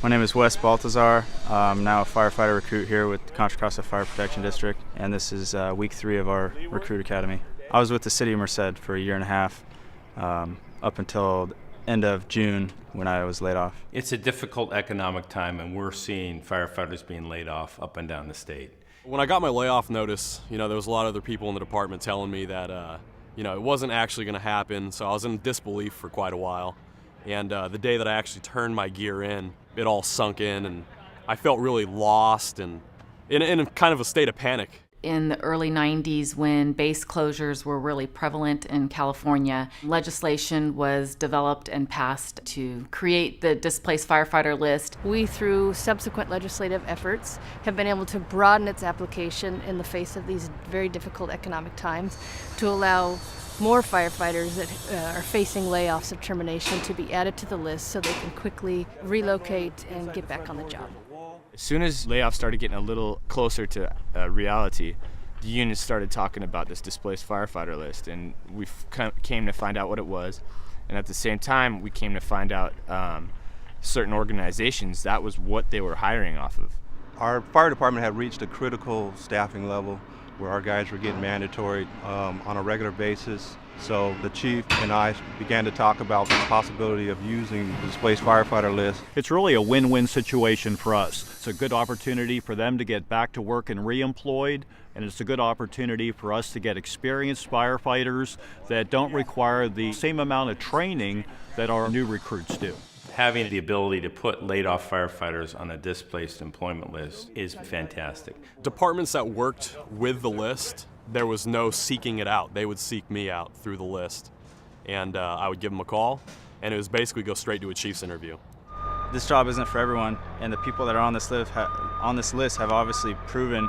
My name is Wes Baltazar. I'm now a firefighter recruit here with the Contra Costa Fire Protection District, and this is week 3 of our recruit academy. I was with the city of Merced for a year and a half, up until the end of June when I was laid off. It's a difficult economic time, and we're seeing firefighters being laid off up and down the state. When I got my layoff notice, there was a lot of other people in the department telling me that, it wasn't actually going to happen, so I was in disbelief for quite a while. And the day that I actually turned my gear in, it all sunk in, and I felt really lost and in kind of a state of panic. In the early 90s, when base closures were really prevalent in California, legislation was developed and passed to create the Displaced Firefighter list. We, through subsequent legislative efforts, have been able to broaden its application in the face of these very difficult economic times to allow more firefighters that are facing layoffs or termination to be added to the list so they can quickly relocate and get back on the job. As soon as layoffs started getting a little closer to reality, the union started talking about this displaced firefighter list, and we came to find out what it was. And at the same time, we came to find out certain organizations, that was what they were hiring off of. Our fire department had reached a critical staffing level where our guys were getting mandatory on a regular basis. So the chief and I began to talk about the possibility of using the displaced firefighter list. It's really a win-win situation for us. It's a good opportunity for them to get back to work and re-employed, and it's a good opportunity for us to get experienced firefighters that don't require the same amount of training that our new recruits do. Having the ability to put laid-off firefighters on a displaced employment list is fantastic. Departments that worked with the list, there was no seeking it out. They would seek me out through the list, and I would give them a call, and it was basically go straight to a chief's interview. This job isn't for everyone, and the people that are on this list have obviously proven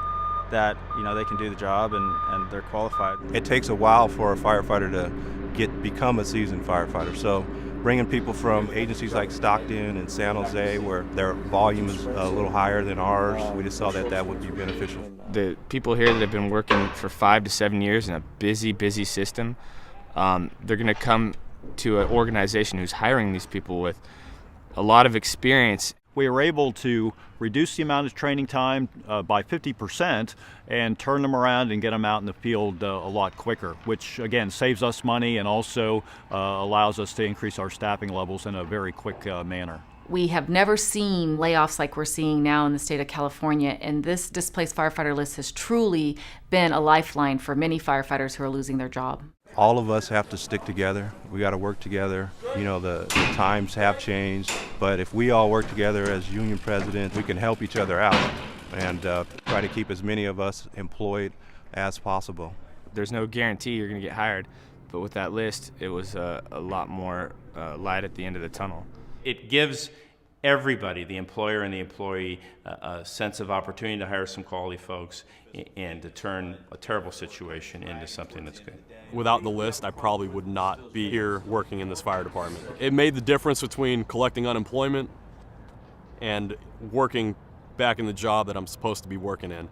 that they can do the job and they're qualified. It takes a while for a firefighter to become a seasoned firefighter. So bringing people from agencies like Stockton and San Jose, where their volume is a little higher than ours, we just saw that would be beneficial. The people here that have been working for 5 to 7 years in a busy system, they're going to come to an organization who's hiring these people with a lot of experience. We were able to reduce the amount of training time by 50% and turn them around and get them out in the field a lot quicker, which again saves us money and also allows us to increase our staffing levels in a very quick manner. We have never seen layoffs like we're seeing now in the state of California, and this displaced firefighter list has truly been a lifeline for many firefighters who are losing their job. All of us have to stick together. We got to work together. The times have changed, but if we all work together as union presidents, we can help each other out and try to keep as many of us employed as possible. There's no guarantee you're going to get hired, but with that list, it was a lot more light at the end of the tunnel. It gives everybody, the employer and the employee, a sense of opportunity to hire some quality folks and to turn a terrible situation into something that's good. Without the list, I probably would not be here working in this fire department. It made the difference between collecting unemployment and working back in the job that I'm supposed to be working in.